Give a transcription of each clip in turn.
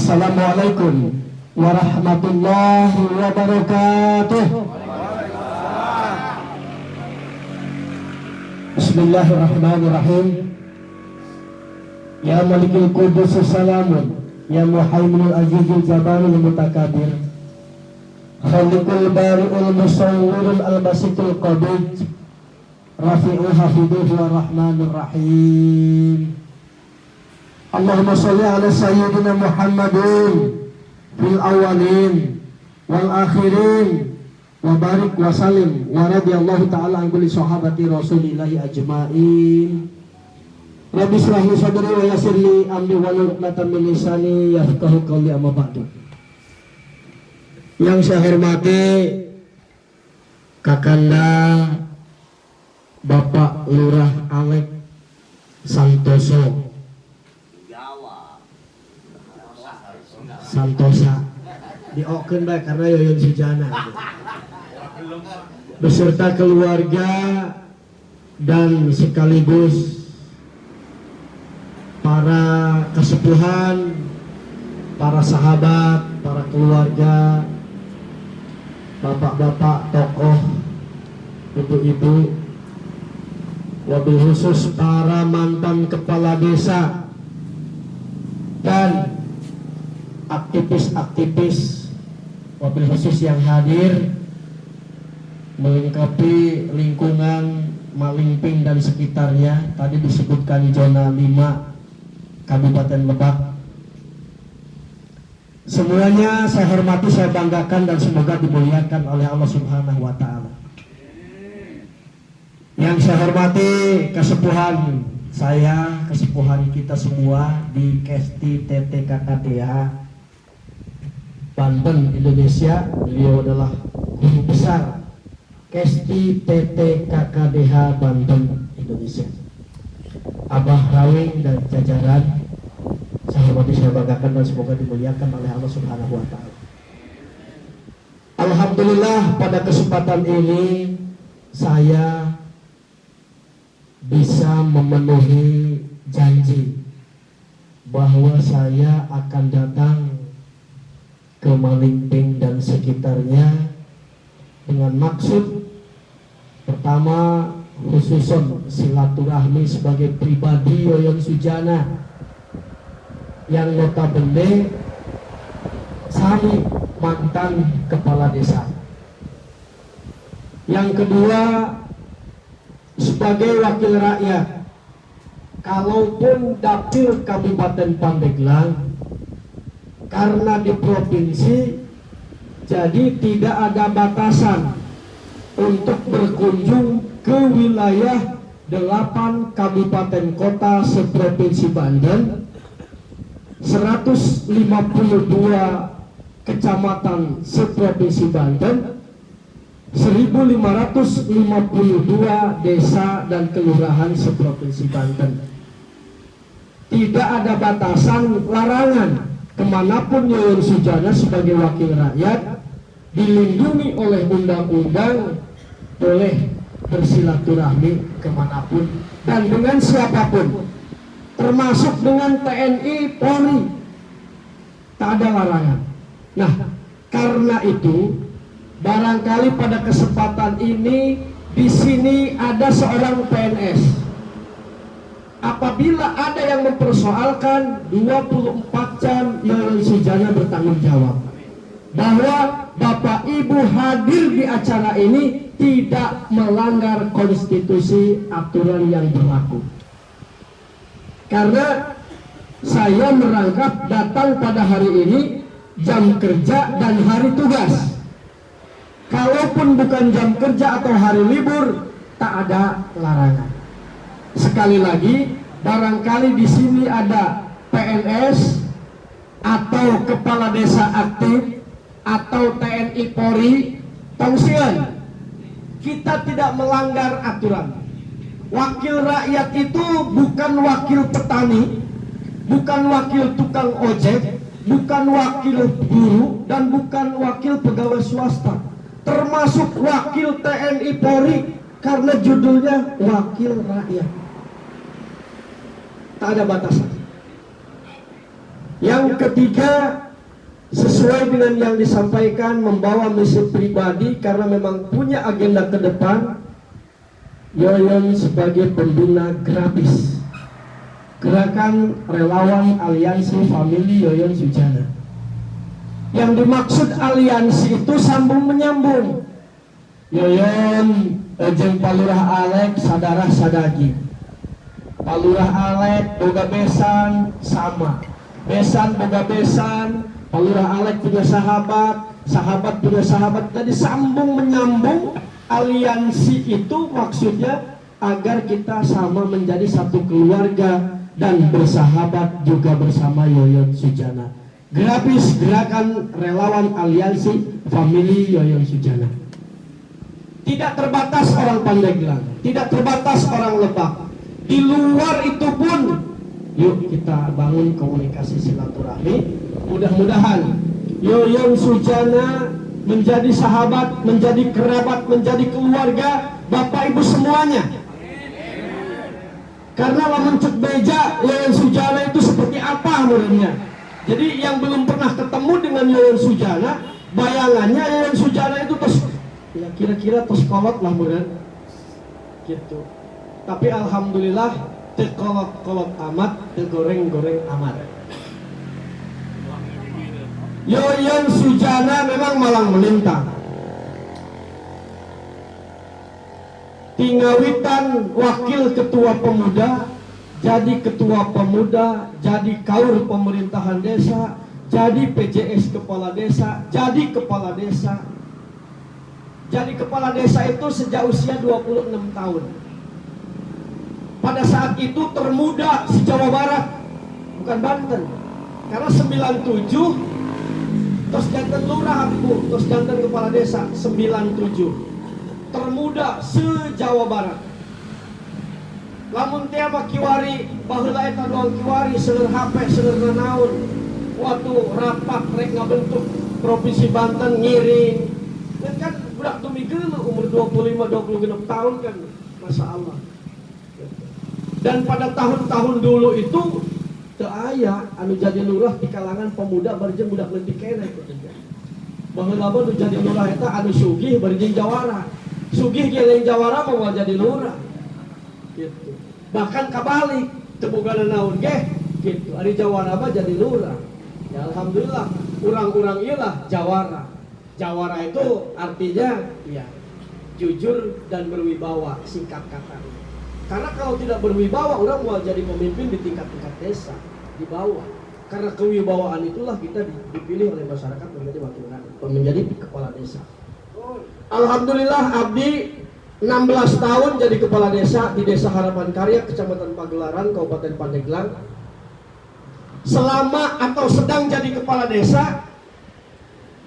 Assalamualaikum warahmatullahi wabarakatuh. Bismillahirrahmanirrahim. Ya Malikul Qudus Salamun, Ya Muhaiminul Azizul Jabarul Mutakabir, Khaliqul Bari'ul Musawwirul Al-Basitul Qabid, Rafi'ul Hafidul Rahmanur Rahim. Allahumma sholli ala sayyidina Muhammadin fil awwalin wal akhirin wa barik wa salim wa radiyallahu ta'ala an kulli sahabati rasulillahi ajma'in. Rabbi shrah li sadri wa yassir li amri wa hlul 'uqdatam min lisani yafqahu qawli, amma ba'du. Yang saya hormati Kakanda Bapak Lurah Alek Santosa diokeun bae karena Yoyon Sujana beserta keluarga dan sekaligus para kesepuhan, para sahabat, para keluarga, bapak-bapak, tokoh, ibu-ibu, wabil khusus para mantan kepala desa dan aktivis-aktivis wabil khusus yang hadir melengkapi lingkungan Malingping dan sekitarnya. Tadi disebutkan zona 5 Kabupaten Lebak. Semuanya saya hormati, saya banggakan, dan semoga dimuliakan oleh Allah Subhanahu wa Ta'ala. Yang saya hormati kesepuhan saya, kesepuhan kita semua di Kesti TTKKDH Banten, Indonesia. Beliau adalah guru besar Kesti TTKKDH Banten, Indonesia. Abah Rawing dan jajaran, saya hormati, saya banggakan, dan semoga dimuliakan oleh Allah Subhanahu wa Ta'ala. Alhamdulillah, pada kesempatan ini saya bisa memenuhi janji bahwa saya akan datang ke Malingping dan sekitarnya dengan maksud pertama, khususon silaturahmi sebagai pribadi Yoyon Sujana yang notabene sami mantan kepala desa. Yang kedua, sebagai wakil rakyat, kalaupun dapil Kabupaten Pandeglang, karena di provinsi, jadi tidak ada batasan untuk berkunjung ke wilayah 8 kabupaten kota seprovinsi Banten, 152 kecamatan seprovinsi Banten, 1552 desa dan kelurahan seprovinsi Banten. Tidak ada batasan larangan, kemanapun Yoyon Sujana sebagai wakil rakyat dilindungi oleh undang-undang boleh bersilaturahmi kemanapun dan dengan siapapun, termasuk dengan TNI, Polri, tak ada larangan. Nah, karena itu barangkali pada kesempatan ini di sini ada seorang PNS. Apabila ada yang mempersoalkan 24 jam Yoyon Sujana bertanggung jawab bahwa Bapak Ibu hadir di acara ini tidak melanggar konstitusi aturan yang berlaku. Karena saya merangkap datang pada hari ini jam kerja dan hari tugas. Kalaupun bukan jam kerja atau hari libur, tak ada larangan. Sekali lagi, barangkali di sini ada PNS atau kepala desa aktif atau TNI Polri, tongsian, kita tidak melanggar aturan. Wakil rakyat itu bukan wakil petani, bukan wakil tukang ojek, bukan wakil guru, dan bukan wakil pegawai swasta, termasuk wakil TNI Polri, karena judulnya wakil rakyat. Tak ada batasan. Yang ketiga, sesuai dengan yang disampaikan, membawa misi pribadi karena memang punya agenda ke depan. Yoyon sebagai pembina Grapis, Gerakan Relawan Aliansi Famili Yoyon Sujana. Yang dimaksud aliansi itu sambung menyambung. Yoyon jeung Palurah Alek sadarah sadagi. Palurah Alek boga besan sama. Besan boga besan, Palurah Alek punya sahabat, sahabat punya sahabat. Jadi sambung menyambung. Aliansi itu maksudnya agar kita sama menjadi satu keluarga dan bersahabat juga bersama Yoyon Sujana. Grapis, Gerakan Relawan Aliansi Famili Yoyon Sujana. Tidak terbatas orang Pandeglang, tidak terbatas orang Lebak. Di luar itu pun, yuk kita bangun komunikasi silaturahmi. Mudah-mudahan Yoyon Sujana menjadi sahabat, menjadi kerabat, menjadi keluarga Bapak Ibu semuanya. Karena lamun cek beja Yoyon Sujana itu seperti apa menurutnya. Jadi yang belum pernah ketemu dengan Yoyon Sujana, bayangannya Yoyon Sujana itu terus ya kira-kira terus kolot lah menurut gitu. Tapi alhamdulillah tekolot-kolot amat, tegoreng-goreng amat. Yoyon Sujana memang malang melintang. Tingawitan wakil ketua pemuda, jadi ketua pemuda, jadi kaur pemerintahan desa, jadi PJS kepala desa, jadi kepala desa. Jadi kepala desa itu sejak usia 26 tahun. Pada saat itu termuda se Jawa Barat, bukan Banten. Karena 97 terus jantan lurah aku, terus jantan kepala desa 97. Termuda se-Jawa Barat. Lamun tiapa kiwari, baheula eta doang kiwari, seueur HP, seueur nanaon. Waktu rapat rek ngabentuk Provinsi Banten ngiring. Dan kan budak tumigeuleum umur 25-26 tahun kan. Masya Allah. Dan pada tahun-tahun dulu itu teu aya anu jadi lurah di kalangan pemuda barjeng budak leutik keneh kitu. Baheula mah nu jadi lurah eta anu sugih barjeng jawara. Sugih ge lain jawara mah moal jadi lurah. Gitu. Bahkan kabalik, teu boga naon ge gitu. Ari jawara mah jadi lurah. Ya alhamdulillah, urang-urang ieu lah jawara. Jawara itu artinya ya jujur dan berwibawa, singkat katanya. Karena kalau tidak berwibawa, orang mau jadi pemimpin di tingkat-tingkat desa, di bawah. Karena kewibawaan itulah kita dipilih oleh masyarakat menjadi wakil rakyat, menjadi kepala desa. Alhamdulillah Abdi 16 tahun jadi kepala desa di Desa Harapan Karya, Kecamatan Pagelaran, Kabupaten Pandeglang. Selama atau sedang jadi kepala desa,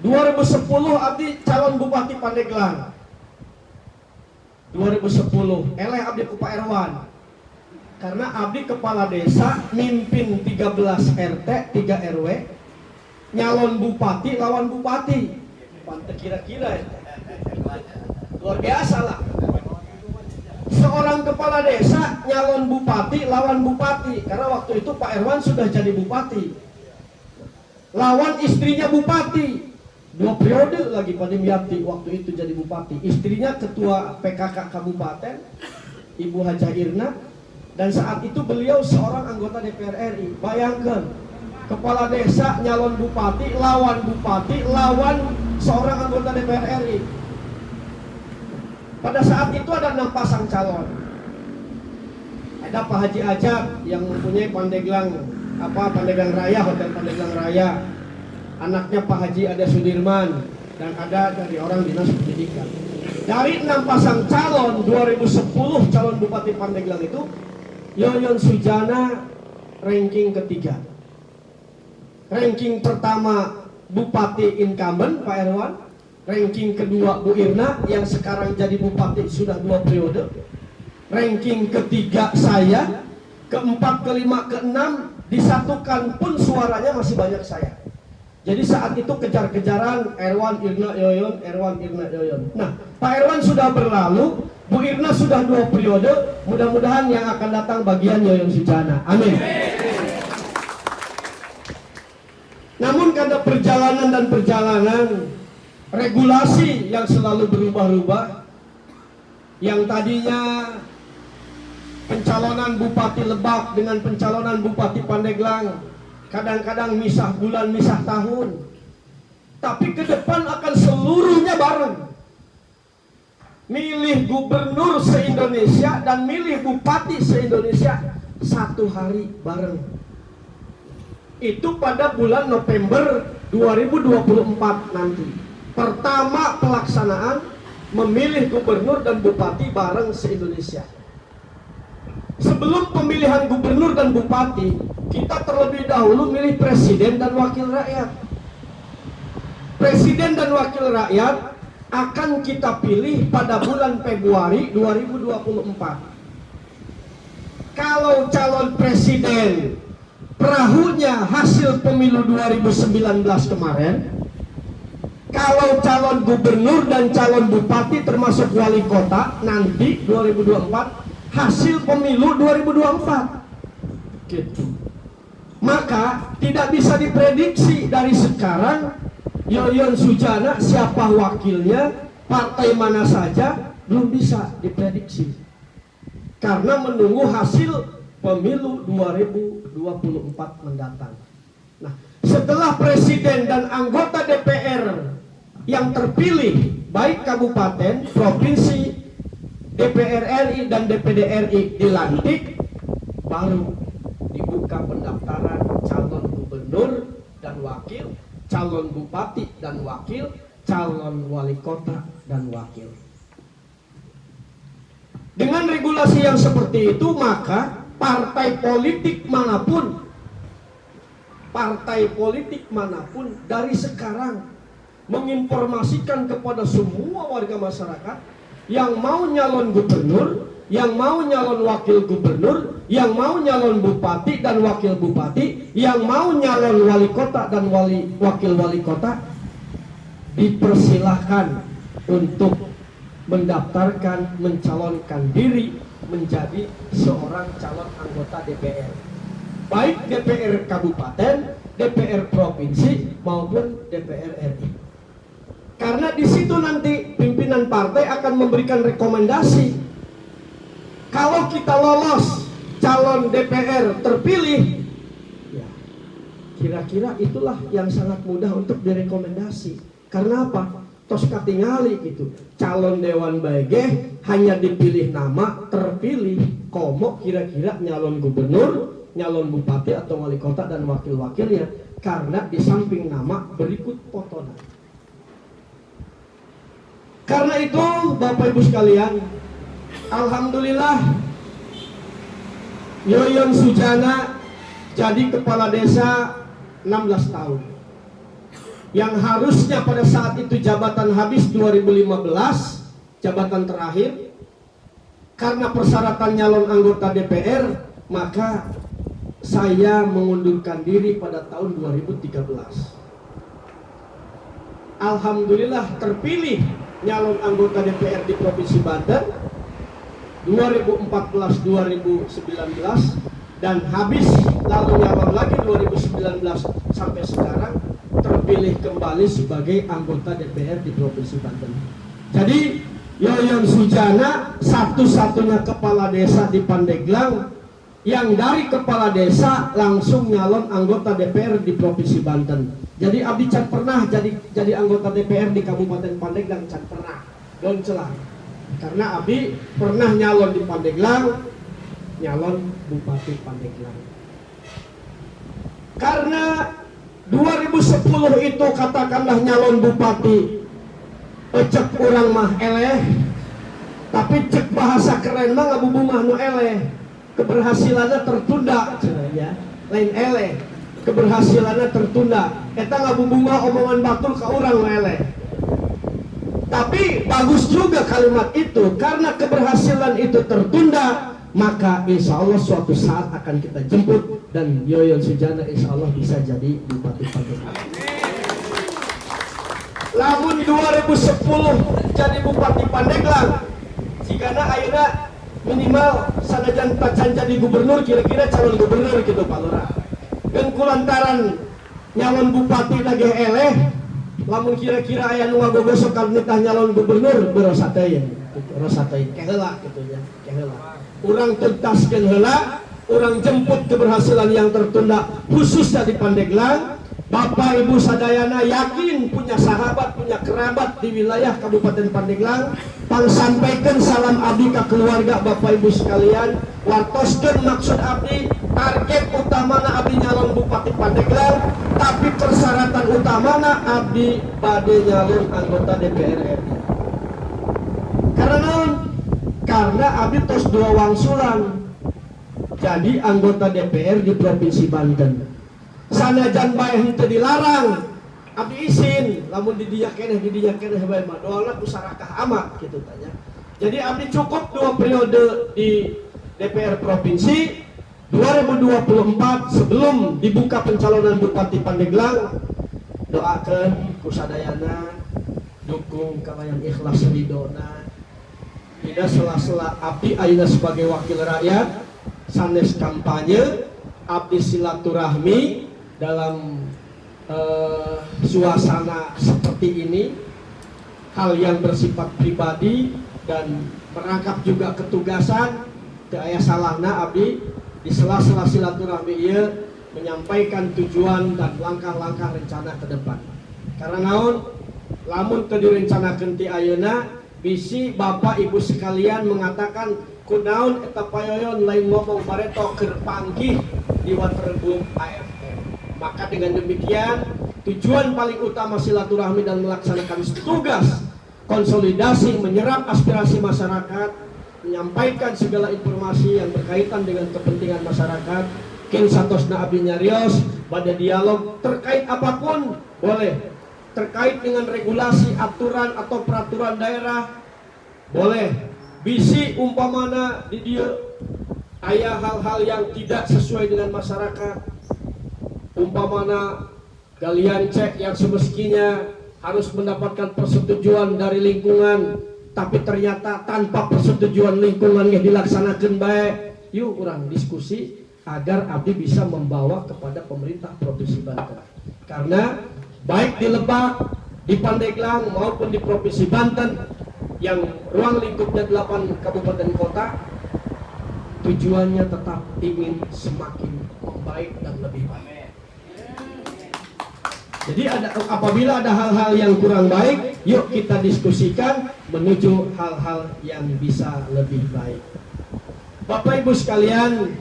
2010 Abdi calon Bupati Pandeglang. 2010 eleh Abdi ku Pak Erwan. Karena Abdi kepala desa mimpin 13 RT 3 RW, nyalon bupati lawan bupati. Pantes kira-kira ya. Luar biasa lah. Seorang kepala desa nyalon bupati lawan bupati. Karena waktu itu Pak Erwan sudah jadi bupati. Lawan istrinya bupati. 2 periode lagi Pak Dimyati waktu itu jadi bupati. Istrinya ketua PKK Kabupaten, Ibu Haja Irna. Dan saat itu beliau seorang anggota DPR RI. Bayangkan, kepala desa nyalon bupati, lawan seorang anggota DPR RI. Pada saat itu ada 6 pasang calon. Ada Pak Haji Ajat yang mempunyai Pandeglang Raya, Hotel Pandeglang Raya. Anaknya Pak Haji ada Sudirman, dan ada dari orang dinas pendidikan. Dari 6 pasang calon 2010 calon Bupati Pandeglang itu, Yoyon Sujana ranking ketiga. Ranking pertama Bupati incumbent Pak Erwan, ranking kedua Bu Irna yang sekarang jadi Bupati sudah 2 periode. Ranking ketiga saya, keempat, kelima, keenam disatukan pun suaranya masih banyak saya. Jadi saat itu kejar-kejaran Erwan, Irna, Yoyon, Erwan, Irna, Yoyon. Nah, Pak Erwan sudah berlalu, Bu Irna sudah 2 periode. Mudah-mudahan yang akan datang bagian Yoyon Sujana. Amin. Namun karena perjalanan dan perjalanan, regulasi yang selalu berubah-ubah, yang tadinya pencalonan Bupati Lebak dengan pencalonan Bupati Pandeglang kadang-kadang misah bulan, misah tahun, tapi ke depan akan seluruhnya bareng. Milih gubernur se-Indonesia dan milih bupati se-Indonesia satu hari bareng. Itu pada bulan November 2024 nanti. Pertama pelaksanaan memilih gubernur dan bupati bareng se-Indonesia. Sebelum pemilihan gubernur dan bupati, kita terlebih dahulu milih presiden dan wakil rakyat. Presiden dan wakil rakyat akan kita pilih pada bulan Februari 2024. Kalau calon presiden perahunya hasil pemilu 2019 kemarin, kalau calon gubernur dan calon bupati termasuk wali kota nanti 2024 hasil pemilu 2024 gitu. Maka tidak bisa diprediksi dari sekarang Yoyon Sujana siapa wakilnya, partai mana saja, belum bisa diprediksi karena menunggu hasil pemilu 2024 mendatang. Nah, setelah presiden dan anggota DPR yang terpilih baik kabupaten, provinsi, DPR RI dan DPD RI dilantik, baru dibuka pendaftaran calon gubernur dan wakil, calon bupati dan wakil, calon wali kota dan wakil. Dengan regulasi yang seperti itu, maka partai politik manapun dari sekarang menginformasikan kepada semua warga masyarakat yang mau nyalon gubernur, yang mau nyalon wakil gubernur, yang mau nyalon bupati dan wakil bupati, yang mau nyalon wali kota dan wakil wali kota, dipersilahkan untuk mendaftarkan, mencalonkan diri menjadi seorang calon anggota DPR, baik DPR kabupaten, DPR provinsi maupun DPR RI. Karena di situ nanti pimpinan partai akan memberikan rekomendasi. Kalau kita lolos calon DPR terpilih, ya, kira-kira itulah yang sangat mudah untuk direkomendasi. Karena apa? Tos katingali gitu. Calon Dewan Baege hanya dipilih nama, terpilih komo kira-kira nyalon gubernur, nyalon bupati atau wali kota dan wakil-wakilnya. Karena di samping nama berikut potongan. Karena itu Bapak Ibu sekalian, alhamdulillah Yoyon Sujana jadi kepala desa 16 tahun. Yang harusnya pada saat itu jabatan habis 2015, jabatan terakhir, karena persyaratan nyalon anggota DPR, maka saya mengundurkan diri pada tahun 2013. Alhamdulillah terpilih nyalon anggota DPR di Provinsi Banten 2014-2019 dan habis lalu nyalon lagi 2019 sampai sekarang terpilih kembali sebagai anggota DPR di Provinsi Banten. Jadi Yoyon Sujana satu-satunya kepala desa di Pandeglang yang dari kepala desa langsung nyalon anggota DPR di Provinsi Banten. Jadi abdi can pernah jadi anggota DPR di Kabupaten Pandeglang, can pernah, don celah. Karena abdi pernah nyalon di Pandeglang, nyalon Bupati Pandeglang. Karena 2010 itu katakanlah nyalon bupati, cek orang mah eleh, tapi cek bahasa keren mah ngabubungah nu eleh, keberhasilannya tertunda, ya, lain eleh. Keberhasilannya tertunda. Eta ngabubunga omongan batul ke orang eleh. Tapi bagus juga kalimat itu, karena keberhasilan itu tertunda, maka insya Allah suatu saat akan kita jemput dan Yoyon Sujana insya Allah bisa jadi Bupati Pandeglang. Lamun 2010 jadi Bupati Pandeglang, jika akhirnya minimal sanajan tacan jadi gubernur, kira-kira calon gubernur gitu Pak Lurah. Dan kulantaran nyalon bupati lagi eleh, lamun kira-kira aya nu ngagogosokan nitah nyalon gubernur berosateun, rosateun keheula kitu nya, keheula. Urang tuntaskeun heula, urang jemput keberhasilan yang tertunda khususnya di Pandeglang. Bapak Ibu sadayana yakin punya sahabat, punya kerabat di wilayah Kabupaten Pandeglang. Pang sampaikan salam abdi ke keluarga Bapak Ibu sekalian. Wartoskeun maksud abdi, target utamana abdi nyalon Bupati Pandeglang, tapi persyaratan utamana abdi bade nyalon anggota DPR RI. Karena naon? Karena abdi tos dua wangsulan jadi anggota DPR di Provinsi Banten. Sanajan bae henteu dilarang, abdi izin, lamun di dinya keneh bae mah doana kusarakah amat kitu tanya. Jadi abdi cukup 2 periode di DPR provinsi. 2024 sebelum dibuka pencalonan Bupati Pandeglang, doakeun kusadayana, dukung kalayan ikhlas ridona. Dina sela-sela abdi ayeuna sebagai wakil rakyat sanes kampanye, abdi silaturahmi dalam suasana seperti ini, hal yang bersifat pribadi dan merangkap juga ketugasan. Teu aya salahna abdi di sela-sela silaturahmi ieu menyampaikan tujuan dan langkah-langkah rencana ke depan. Karena naon, lamun teu direncanakeun ti ayeuna, bisi Bapak Ibu sekalian mengatakan kunaon eta payoyon lain ngomong bareto keur panggih di waterboom AFM. Maka dengan demikian tujuan paling utama silaturahmi dan melaksanakan tugas konsolidasi menyerap aspirasi masyarakat, menyampaikan segala informasi yang berkaitan dengan kepentingan masyarakat. Kin satosna abdi nyarios pada dialog terkait apapun boleh, terkait dengan regulasi, aturan atau peraturan daerah boleh, bisi umpamana di dia aya hal-hal yang tidak sesuai dengan masyarakat, umpamana galian cek yang semestinya harus mendapatkan persetujuan dari lingkungan, tapi ternyata tanpa persetujuan lingkungan yang dilaksanakan baik, yuk urang diskusi agar abdi bisa membawa kepada pemerintah Provinsi Banten. Karena baik di Lebak, di Pandeglang maupun di Provinsi Banten yang ruang lingkupnya 8 kabupaten kota, tujuannya tetap ingin semakin membaik dan lebih baik. Jadi apabila ada hal-hal yang kurang baik, yuk kita diskusikan menuju hal-hal yang bisa lebih baik. Bapak Ibu sekalian,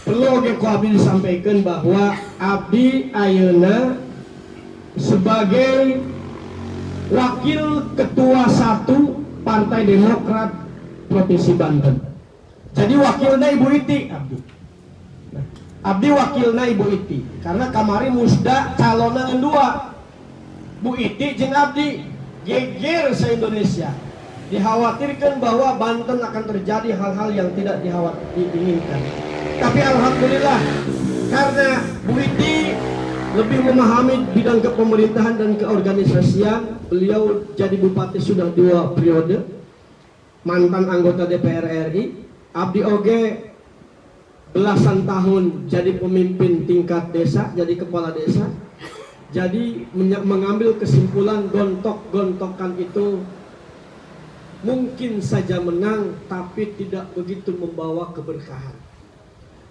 perlu oge ku abdi disampaikan bahwa abdi ayeuna sebagai wakil ketua 1 Partai Demokrat Provinsi Banten. Jadi wakilnya Ibu Iti abdi. Abdi wakilna Ibu Iti karena kamari musda calonnya 2 Bu Iti jeung abdi geger se-Indonesia. Dikhawatirkan bahwa Banten akan terjadi hal-hal yang tidak diinginkan. Tapi alhamdulillah karena Bu Iti lebih memahami bidang kepemerintahan dan keorganisasian, beliau jadi bupati sudah 2 periode, mantan anggota DPR RI. Abdi oge belasan tahun jadi pemimpin tingkat desa, jadi kepala desa. Jadi mengambil kesimpulan gontok-gontokan itu mungkin saja menang, tapi tidak begitu membawa keberkahan.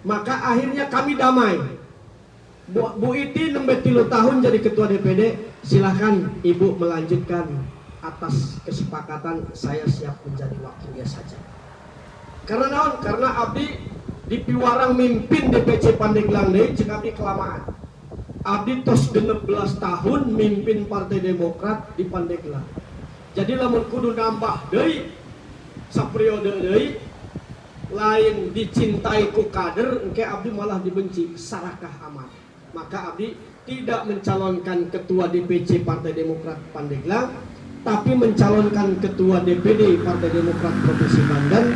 Maka akhirnya kami damai. Bu Iti 63 tahun jadi ketua DPD, silahkan Ibu melanjutkan atas kesepakatan, saya siap menjadi wakilnya saja. Karena naon? Karena abdi di piwarang mimpin DPC Pandeglang deui cek abdi kelamaan. Abdi tos 16 tahun mimpin Partai Demokrat di Pandeglang. Jadi lamun kudu nambah deui saperiode deui, lain dicintai ku kader, engke abdi malah dibenci, sarakah amat. Maka abdi tidak mencalonkan ketua DPC Partai Demokrat Pandeglang, tapi mencalonkan ketua DPD Partai Demokrat Provinsi Banten.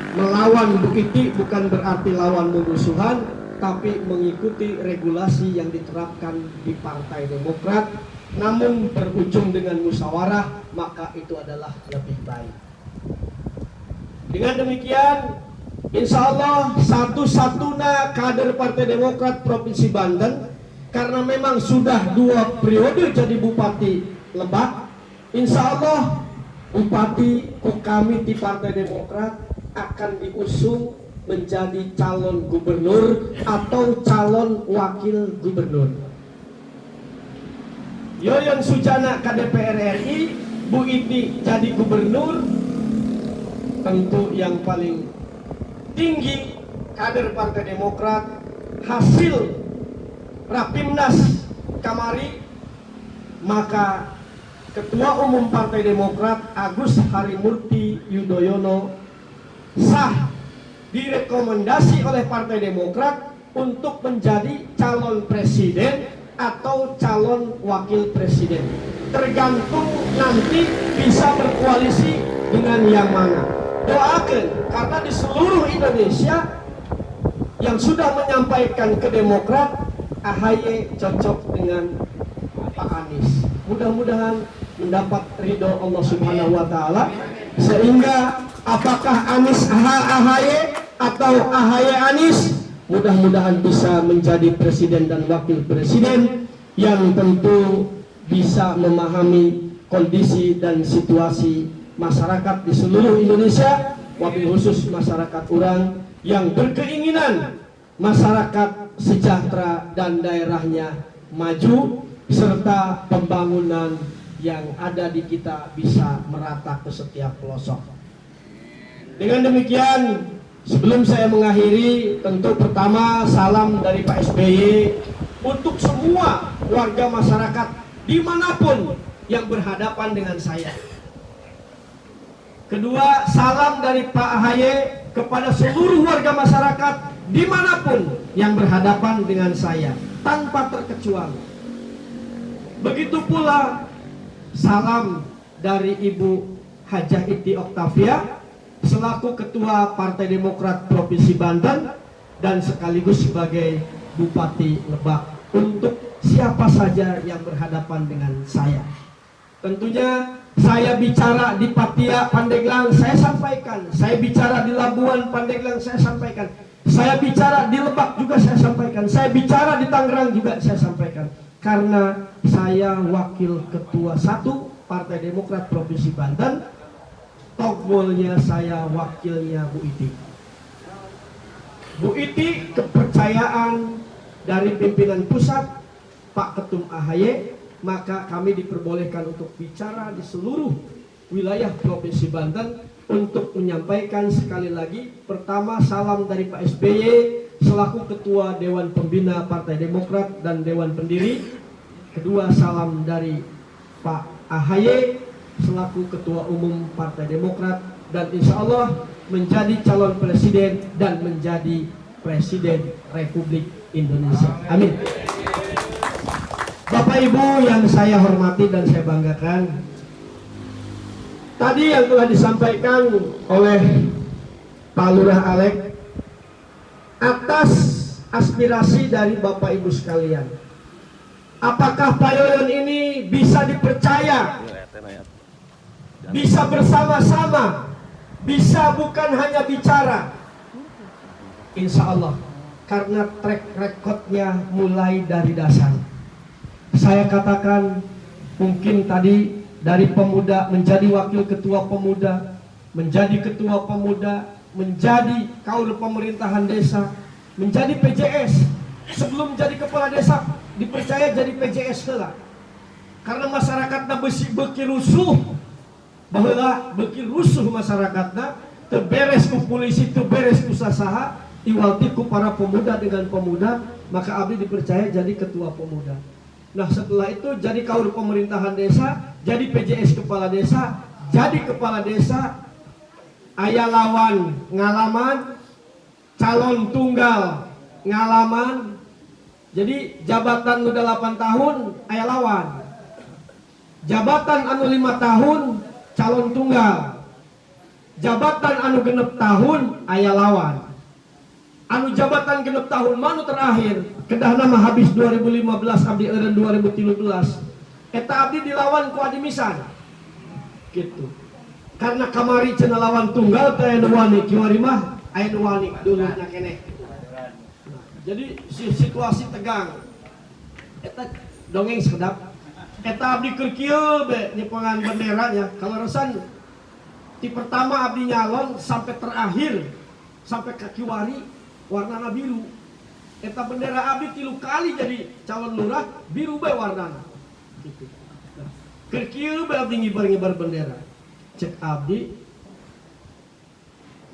Melawan Bu Iti bukan berarti lawan musuhan, tapi mengikuti regulasi yang diterapkan di Partai Demokrat, namun berujung dengan musyawarah, maka itu adalah lebih baik. Dengan demikian, insya Allah satu-satunya kader Partai Demokrat Provinsi Banten karena memang sudah 2 periode jadi Bupati Lebak, insya Allah Bupati kami di Partai Demokrat akan diusung menjadi calon gubernur atau calon wakil gubernur. Yoyon Sujana ke DPR RI, Bu Iti jadi gubernur, tentu yang paling tinggi kader Partai Demokrat hasil Rapimnas kamari, maka Ketua Umum Partai Demokrat Agus Harimurti Yudhoyono sah direkomendasi oleh Partai Demokrat untuk menjadi calon presiden atau calon wakil presiden, tergantung nanti bisa berkoalisi dengan yang mana. Doakan, karena di seluruh Indonesia yang sudah menyampaikan ke Demokrat AHY cocok dengan Pak Anies. Mudah-mudahan mendapat ridho Allah Subhanahu wa taala, sehingga apakah Anies AHY atau AHY Anies, mudah-mudahan bisa menjadi presiden dan wakil presiden yang tentu bisa memahami kondisi dan situasi masyarakat di seluruh Indonesia, wabil khusus masyarakat orang yang berkeinginan masyarakat sejahtera dan daerahnya maju, serta pembangunan yang ada di kita bisa merata ke setiap pelosok. Dengan demikian, sebelum saya mengakhiri, tentu pertama salam dari Pak SBY untuk semua warga masyarakat dimanapun yang berhadapan dengan saya. Kedua, salam dari Pak AHY kepada seluruh warga masyarakat dimanapun yang berhadapan dengan saya, tanpa terkecuali. Begitu pula salam dari Ibu Hajah Iti Oktavia selaku Ketua Partai Demokrat Provinsi Banten dan sekaligus sebagai Bupati Lebak untuk siapa saja yang berhadapan dengan saya. Tentunya saya bicara di Patia Pandeglang, saya sampaikan. Saya bicara di Labuan Pandeglang, saya sampaikan. Saya bicara di Lebak juga saya sampaikan. Saya bicara di Tangerang juga saya sampaikan. Karena saya wakil ketua 1 Partai Demokrat Provinsi Banten, togbolnya saya wakilnya Bu Iti. Bu Iti kepercayaan dari pimpinan pusat Pak Ketum AHY, maka kami diperbolehkan untuk bicara di seluruh wilayah Provinsi Banten untuk menyampaikan sekali lagi, pertama salam dari Pak SBY selaku Ketua Dewan Pembina Partai Demokrat dan Dewan Pendiri. Kedua, salam dari Pak AHY selaku Ketua Umum Partai Demokrat dan insya Allah menjadi calon presiden dan menjadi Presiden Republik Indonesia. Amin. Bapak Ibu yang saya hormati dan saya banggakan, tadi yang telah disampaikan oleh Pak Lurah Alek atas aspirasi dari Bapak Ibu sekalian, apakah Pak Yoyon ini bisa dipercaya, bisa bersama-sama, bisa bukan hanya bicara? Insya Allah, karena track recordnya mulai dari dasar. Saya katakan mungkin tadi dari pemuda menjadi wakil ketua pemuda, menjadi ketua pemuda, menjadi kaur pemerintahan desa, menjadi PJS. Sebelum jadi kepala desa dipercaya jadi PJS lah. Karena masyarakatnya beki rusuh, bahwa beki rusuh masyarakatnya, terberes ku polisi, terberes ku sasaha, iwalti ku para pemuda dengan pemuda, maka abdi dipercaya jadi ketua pemuda. Nah setelah itu jadi kaur pemerintahan desa, jadi PJS kepala desa, jadi kepala desa, aya lawan ngalaman, calon tunggal ngalaman, jadi jabatan udah 8 tahun aya lawan, jabatan anu 5 tahun calon tunggal, jabatan anu genep tahun aya lawan. Anu jabatan genep tahun manu terakhir kedah nama habis 2015 abdi eureun 2013 eta abdi dilawan ku Adi Misan gitu. Karena kamari cenah lawan tunggal teh anu wani kiwari mah aya nu wani dulurna keneh. Jadi situasi tegang. Eta dongeng sedap. Eta abdi keur kieu be nyepongan bendera nya. Kaleresan ti pertama abdi nyalon sampai terakhir sampai ka kiwari warnana biru. Eta bendera abdi 3 kali jadi calon lurah biru bae warnana. Gitu. Nah, keur kieu bae abdi ngibar-ngibar bendera. Cek abdi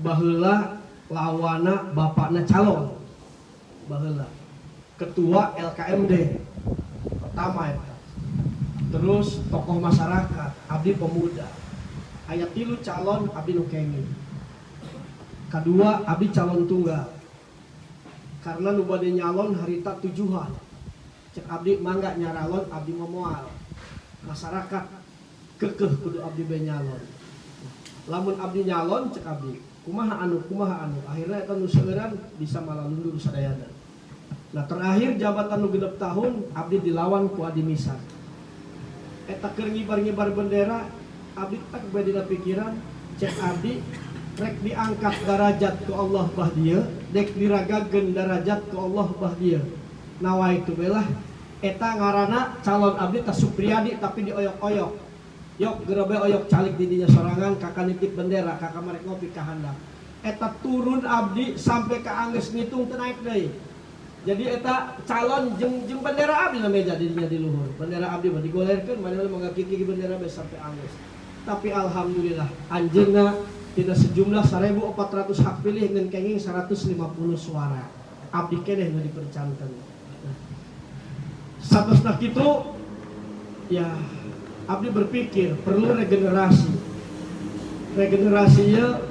baheula lawana bapakna calon. Baheula ketua LKMD pertama eta. Terus tokoh masyarakat, abdi pemuda. Aya 3 calon abdi nu kenging. Kedua abdi calon tunggal. Karena nu bade nyalon harita tujuan. Cek abdi mangga nyaralon abdi moal. Masyarakat kekeh kudu abdi be nyalon. Lamun abdi nyalon cek abdi kumaha anu akhirnya eta nu seueuran bisa malalundur sadayana. Nah terakhir jabatan nu 6 tahun abdi dilawan ku Adi Misan. Eta keur ngibar-ngibar bendera abdi tak bae dina pikiran cek abdi rek diangkat derajat ke Allah bah dieu dek diragakeun derajat ke Allah bah dieu. Nawa itu belah eta ngaranna calon abdi teh Supriyadi tapi dioyok-oyok. Yok gerebe oyok calik di dinya sorangan kakak nitip bendera kakak marek ngopi ka handap. Eta turun abdi sampai ka anggeus ngitung teu naik deui. Jadi eta calon jeung bendera abdi na meja di dinya di luhur. Bendera abdi mah digolerkeun manehna mangga kiki bendera bae sampai anggeus. Tapi alhamdulillah anjeunna tina sejumlah 1.400 hak pilih ngan kenging 150 suara. Abdi keneh nu dipercankeun. Saterusna kitu ya abdi berpikir perlu regenerasi. Regenerasi ya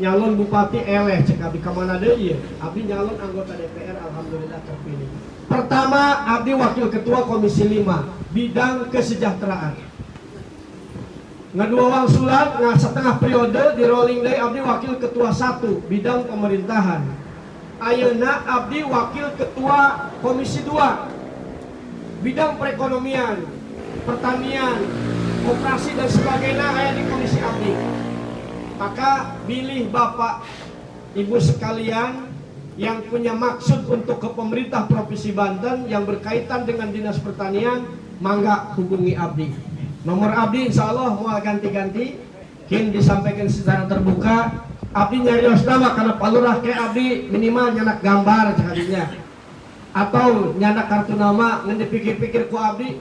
nyalon bupati eleh cek abdi ka mana deui. Abdi nyalon anggota DPR alhamdulillah terpilih. Pertama abdi wakil ketua Komisi 5 bidang kesejahteraan. Ngadua wangsulan setengah periode di rolling day abdi wakil ketua 1 bidang pemerintahan. Ayeuna abdi wakil ketua Komisi 2 bidang perekonomian, pertanian, koperasi dan sebagainya aya di komisi abdi. Maka pilih Bapak Ibu sekalian yang punya maksud untuk ke pemerintah Provinsi Banten yang berkaitan dengan dinas pertanian, mangga hubungi abdi. Nomor abdi insya Allah mau ganti-ganti, kin disampaikan secara terbuka. Abdi nyarios nama karena palurah kayak abdi minimal nyanak gambar cahadinya, atau nyanak kartu nama ngan dipikir-pikir ku abdi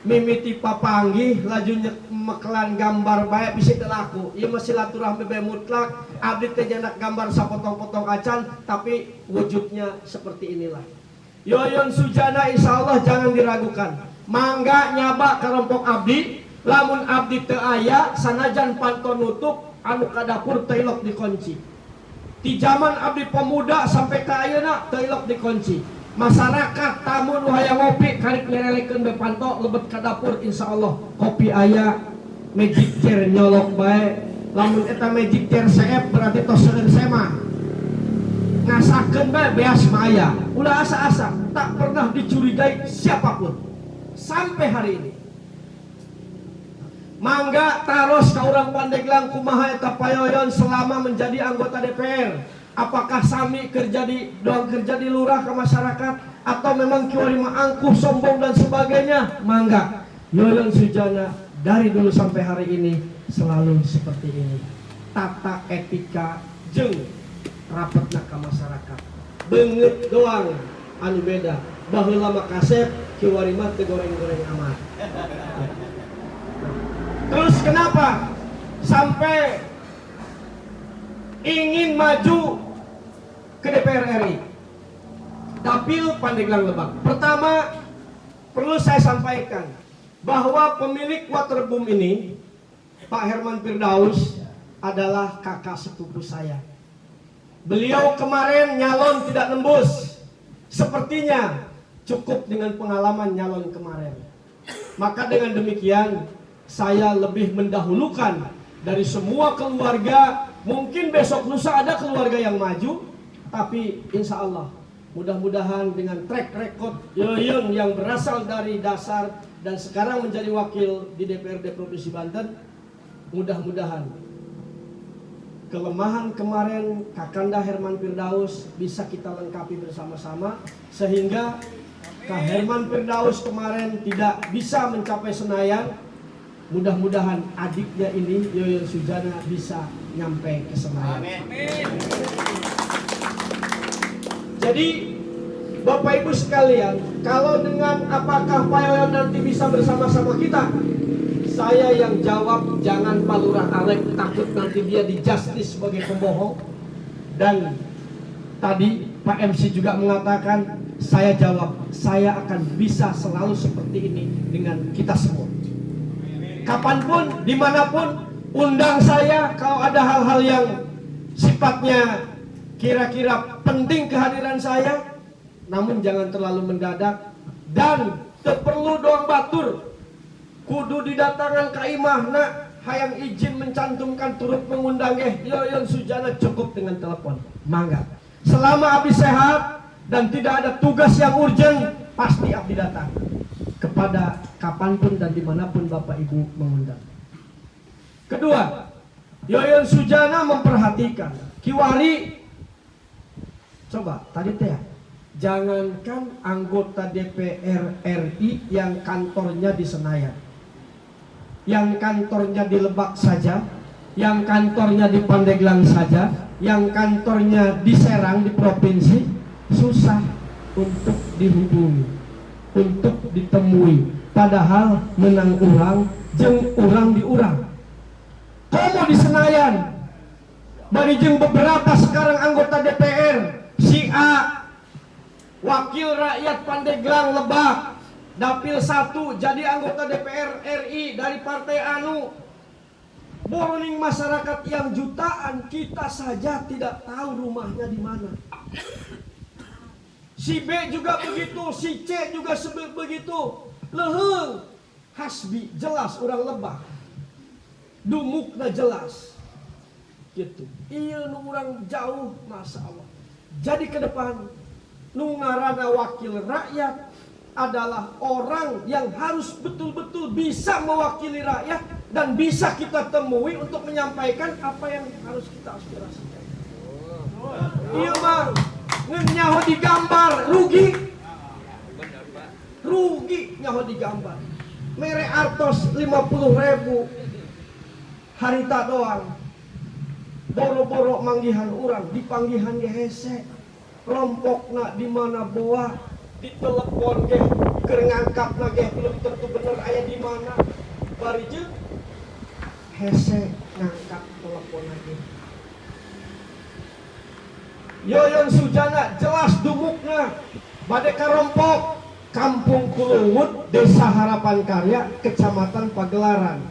mimiti papanggih laju mekelan gambar baik bisa telaku. Ieu mah silaturahmi bae mutlak. Abdi teh nyanak gambar sapotong-potong acan tapi wujudnya seperti inilah. Yoyon Sujana insyaallah jangan diragukan. Mangga nyaba kelompok abdi, lamun abdi teu aya sanajan pantun nutup anu ka dapur teu ilok dikunci. Di zaman abdi pemuda sampai ka ayeuna teu ilok dikunci. Masyarakat tamu nu hayang ngopi karek nyerelekeun be panto lebet ka dapur insyaallah kopi aya, magic chair nyolok bae. Lamun eta magic chair seep berarti tos seueur sema. Ngasakeun bae beas mah aya. Ulah asa-asa tak pernah dicurigai siapapun sampai hari ini. Mangga taros ka urang Pandeglang kumaha eta payoyon selama menjadi anggota DPR. Apakah sami kerja di lurah ke masyarakat atau memang kiwari angkuh sombong dan sebagainya, mangga. Yoyon Sujana dari dulu sampai hari ini selalu seperti ini. Tata etika jeung rapetna ke masyarakat. Beungeut doang anu beda. Baheula mah kasep kiwari mah teu goreng-goreng amat. Terus kenapa sampai ingin maju ke DPR RI? Dapil Pandeglang Lebak. Pertama, perlu saya sampaikan bahwa pemilik waterboom ini, Pak Herman Firdaus, adalah kakak sepupu saya. Beliau kemarin nyalon tidak nembus. Sepertinya cukup dengan pengalaman nyalon kemarin. Maka dengan demikian, saya lebih mendahulukan dari semua keluarga. Mungkin besok lusa ada keluarga yang maju, tapi insya Allah mudah-mudahan dengan track record Yoyon yang berasal dari dasar dan sekarang menjadi wakil di DPRD Provinsi Banten, mudah-mudahan kelemahan kemarin Kakanda Herman Firdaus bisa kita lengkapi bersama-sama sehingga Kak Herman Firdaus kemarin tidak bisa mencapai Senayan. Mudah-mudahan adiknya ini Yoyon Sujana bisa nyampe ke Senayan. Jadi Bapak Ibu sekalian, kalau dengan apakah Pak Yoyon nanti bisa bersama-sama kita, saya yang jawab, jangan Pak Lurah Alek takut nanti dia di justice sebagai pembohong. Dan tadi Pak MC juga mengatakan, saya jawab, saya akan bisa selalu seperti ini dengan kita semua. Kapanpun, dimanapun, undang saya kalau ada hal-hal yang sifatnya kira-kira penting kehadiran saya. Namun jangan terlalu mendadak. Dan perlu doang batur, kudu didatangan ka imahna, hayang izin mencantumkan turut mengundang Yoyon Sujana, cukup dengan telepon. Mangga. Selama Abdi sehat dan tidak ada tugas yang urgent, pasti Abdi datang kepada kapanpun dan dimanapun Bapak Ibu mengundang. Kedua, Yoyon Sujana memperhatikan Kiwari. Coba tadi teh, jangankan anggota DPR RI yang kantornya di Senayan, yang kantornya di Lebak saja, yang kantornya di Pandeglang saja, yang kantornya di Serang di provinsi, susah untuk dihubungi, untuk ditemui. Padahal menang urang, jeung urang di urang. Komo di Senayan, bari jeung beberapa sekarang anggota DPR, si A, wakil rakyat Pandeglang Lebak, dapil 1 jadi anggota DPR RI dari partai anu. Boroning masyarakat yang jutaan, kita saja tidak tahu rumahnya di mana. Si B juga begitu, si C juga begitu. Leheng, hasbi jelas orang Lebak, dumukna jelas, gitu. Iya nu orang jauh, masya Allah. Jadi ke depan, nu ngaranna wakil rakyat adalah orang yang harus betul-betul bisa mewakili rakyat dan bisa kita temui untuk menyampaikan apa yang harus kita aspirasikan. Iya bang, nyaho digambar, rugi nyaho digambar. Mere artos 50.000 harita doang, boro-boro manggihan urang, dipanggihan ge hese, rompokna di mana boa, ditelepon ge, keur ngangkatna ge belum tentu bener aya di mana. Bari jeung hese ngangkat telepon lagi. Yoyon Sujana jelas dumukna bade karompok Kampung Kulungut, Desa Harapan Karya, Kecamatan Pagelaran.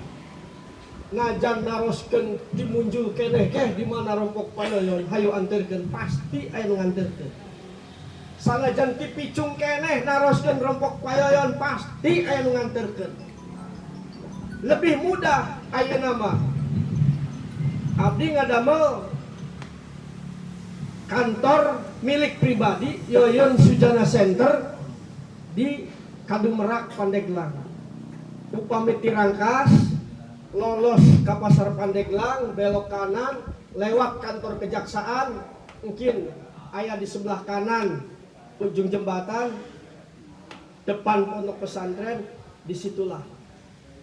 Ngajan naroskeun dimunjul keneh di mana rompok Yoyon, hayu anterkeun, pasti aya nu nganterkeun. Sanajan ti picung keneh naroskeun rompok Yoyon, pasti aya nu nganterkeun. Lebih mudah ayeuna mah abdi ngadamel kantor milik pribadi Yoyon Sujana Center di Kadumerak Pandeglang. Upami tirangkas lolos ke pasar Pandeglang, belok kanan lewat kantor kejaksaan, mungkin ayah di sebelah kanan ujung jembatan depan pondok pesantren, disitulah.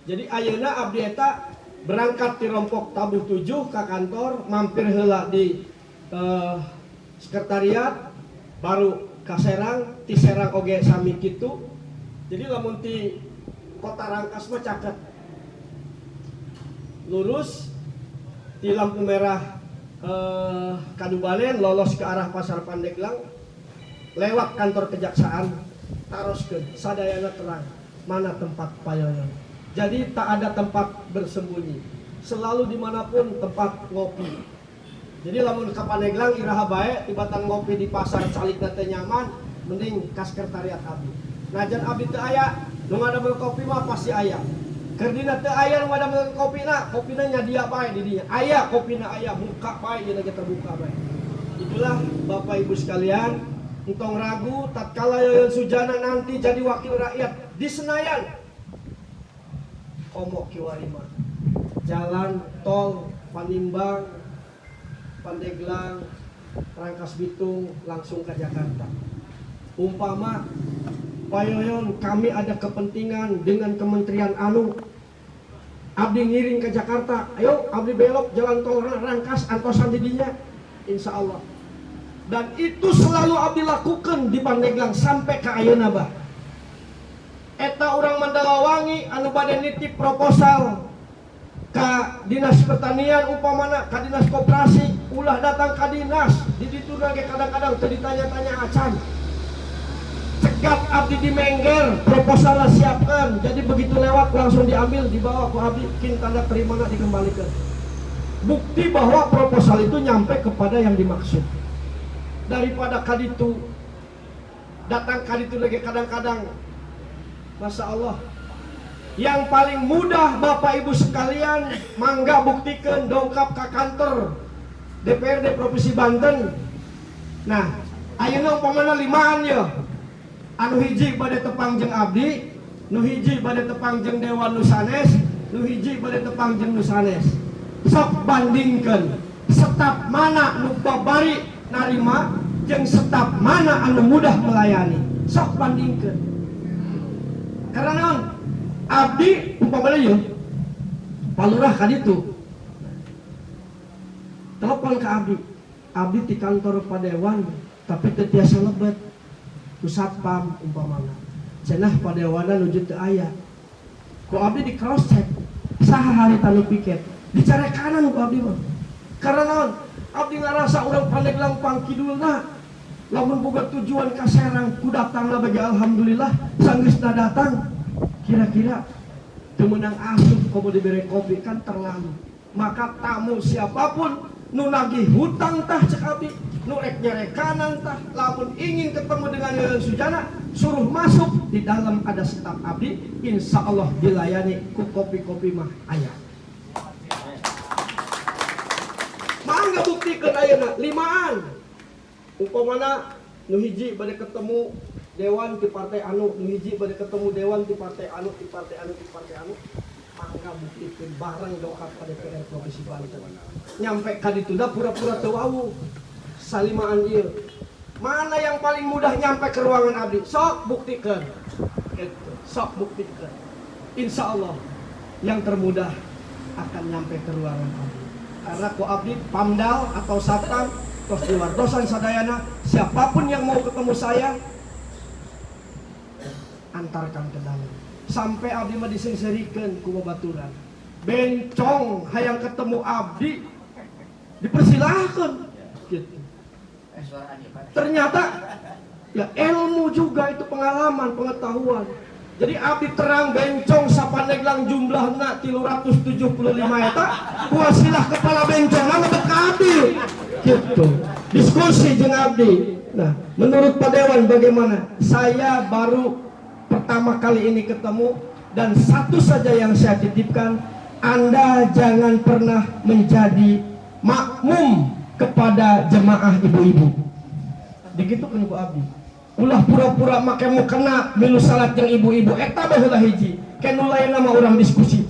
Jadi ayeuna abdi eta berangkat di rompok Tabuh 7 ke kantor, mampir heula di sekretariat, baru ke Serang, ti Serang oge sami kitu. Jadi lamun ti Kota Rangkas mah caket, lurus di lampu merah Kadubalen, lolos ke arah pasar Pandeglang, lewat kantor kejaksaan, taroskeun sadayana terang mana tempat Pak Yoyon. Jadi tak ada tempat bersembunyi, selalu dimanapun tempat ngopi. Jadi lamun ka Pandeglang iraha bae tibatan ngopi di pasar calikna teh nyaman, mending ka sekretariat abdi. Najan abdi teu aya, nu ngadamel kopi mah pasti aya. Keur dina teu aya nu ngadamel kopina nyadia bae di dinya. Aya kopina aya, buka bae dina ge terbuka bae. Itulah Bapak Ibu sekalian, entong ragu tatkala Yoyon Sujana nanti jadi wakil rakyat di Senayan. Komo kiwari mah. Jalan tol Panimbang, Pandeglang, Rangkas Bitung langsung ke Jakarta. Umpama Pak Yoyon, kami ada kepentingan dengan Kementerian Anu. Abdi ngiring ke Jakarta, ayo abdi belok jalan tol Rangkas antosan didinya, insya Allah. Dan itu selalu abdi lakukan di Pandeglang sampai ke ayeuna bah. Eta orang Mandalawangi anu bade nitip proposal ka dinas pertanian upamana ka dinas koperasi, ulah datang ka dinas di ditu ge kadang-kadang teu ditanya-tanya acan. Cegat abdi di Mengger, proposalnya siapkan. Jadi begitu lewat langsung diambil, dibawa ke abdi, kin tanda terimana dikembalikan. Bukti bahwa proposal itu nyampe kepada yang dimaksud. Daripada kaditu datang kaditu lagi kadang-kadang, Masya Allah. Yang paling mudah Bapak Ibu sekalian, mangga buktikan dongkap ke kantor DPRD Provinsi Banten. Nah, ayeuna umpamana 5an ya. Anu hiji bade tepang jeung abdi, nu hiji bade tepang jeung Dewan Nusanes, nu hiji bade tepang jeung Nusanes. Sok bandingkeun setap mana nu babari narima jeung setap mana anu mudah melayani. Sok bandingkeun. Karena naon? Abdi umpamana yeuh palurah ka ditu. Telepon ka abdi. Abdi di kantor Padewan tapi teu tiasa lebet. Ku satpam umpamana cenah Padewana nuju teu aya, ku abdi di cross check saha harita nu piket dicare kanan ku abdi mah. Karena naon? Abdi ngarasa urang Pandeglang pangkidulna lamun boga tujuan ka Serang ku datangna bagi alhamdulillah sanggeusna datang kira-kira teu meunang asup komo dibere kopi kan terlalu. Maka tamu siapapun nu nagih hutang tah cek abdi, nu rek nyere kanan tah, lamun ingin ketemu dengan Yoyon Sujana, suruh masuk di dalam ada staf abdi, insya Allah dilayani ku kopi-kopi mah aya. Mangga buktikan ayeuna 5an. Umpamana nu hiji bade ketemu dewan di partai anu, nu hiji bade ketemu dewan di partai anu, di partai anu, di partai anu. Mangga buktikan bareng dongkap pada DPR Provinsi Banten. Nyampe ka ditu da pura-pura teu wau. Salimaan ieu. Mana yang paling mudah nyampe ke ruangan abdi? Sok buktikan. Gitu. Sok buktikan. Insya Allah yang termudah akan nyampe ke ruangan abdi. Karena ku abdi pamdal atau satpam tos di luar dosan sadayana, siapapun yang mau ketemu saya antarkan ke dalam. Sampai abdi mah disengsirikeun ku babaturan. Bencong hayang ketemu abdi dipersilahkan gitu. Ternyata ya ilmu juga itu, pengalaman, pengetahuan. Jadi abdi terang bencong sapandeglang jumlahna 375 eta, puasilah kepala bencong nama teu ka abdi gitu. Diskusi jeung abdi. Nah, menurut Pak Dewan bagaimana? Saya baru pertama kali ini ketemu dan satu saja yang saya titipkan, Anda jangan pernah menjadi makmum kepada jemaah ibu-ibu. Begitu kan ku abdi. Ulah pura-pura make mukena milu salat yang ibu-ibu eta baheula hiji. Ken nu lain mah urang diskusi.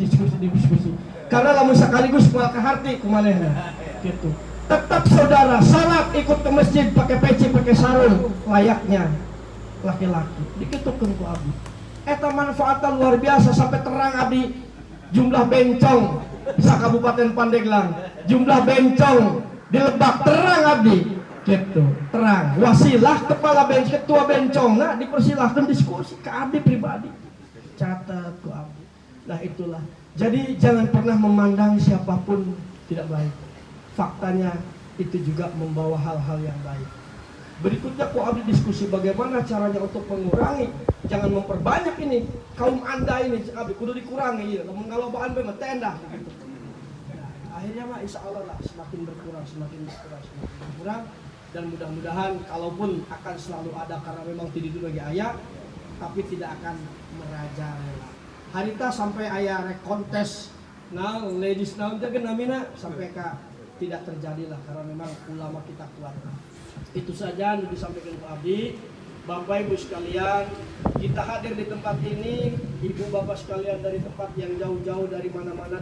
Karena lamun sekaligus moal ka harti kumanehna. Gitu. Tetap saudara salat ikut ke masjid pakai peci, pakai sarung layaknya laki-laki. Dikitukeun ku abdi. Eta manfaatna luar biasa sampai terang abdi jumlah bencong sa Kabupaten Pandeglang, jumlah bencong di Lebak terang abdi. Gitu, terang. Wasilah kepala ketua bencong, nah dipersilahkan diskusi ke abdi pribadi. Catat ku abdi. Nah itulah. Jadi jangan pernah memandang siapapun tidak baik. Faktanya itu juga membawa hal-hal yang baik. Berikutnya ku abdi diskusi bagaimana caranya untuk mengurangi, jangan memperbanyak ini kaum Anda ini abdi kudu dikurangi ya. Lamun ngalobaan bae mah tenda gitu. Nah, akhirnya mah insya Allah lah semakin berkurang. Dan mudah-mudahan kalaupun akan selalu ada karena memang tidak lagi ayah, tapi tidak akan merajalela. Harita sampai ayah rekontes, nah ladies now jaga namina sampai ke tidak terjadilah karena memang ulama kita kuat. Itu saja yang disampaikan Pak Abdi. Bapak Ibu sekalian, kita hadir di tempat ini, Ibu Bapak sekalian dari tempat yang jauh-jauh dari mana-mana,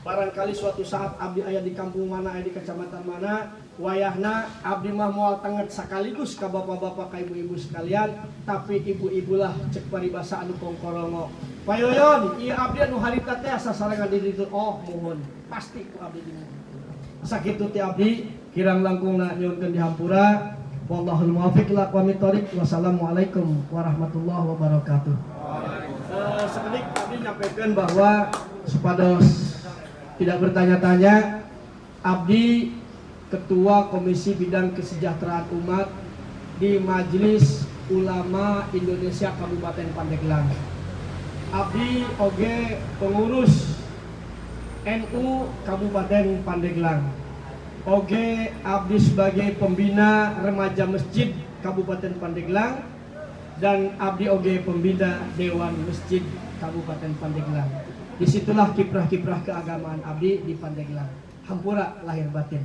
Barangkali suatu saat abdi aya di kampung mana, aya di kecamatan mana, wayahna abdi mah moal tenget sakaligus ka bapak-bapak ka ibu-ibu sekalian, tapi ibu-ibu lah cek paribasa anu kongkorongo. Payoyon, ieu abdi anu harita teh asa sarengan di ditu. Oh, mohon. Pasti ku abdi di mohon. Sakitu ti abdi kirang langkungna nyuwunkeun di hampura. Wallahul muwaffiq ila aqwamit thoriq. Wassalamualaikum warahmatullahi wabarakatuh. Sekedik abdi nyampaikan bahwa supados tidak bertanya-tanya, abdi Ketua Komisi Bidang Kesejahteraan Umat di Majelis Ulama Indonesia Kabupaten Pandeglang. Abdi oge pengurus NU Kabupaten Pandeglang. Oge abdi sebagai pembina remaja masjid Kabupaten Pandeglang, dan abdi oge pembina Dewan Masjid Kabupaten Pandeglang. Disitulah kiprah-kiprah keagamaan abdi di Pandeglang. Hampura lahir batin.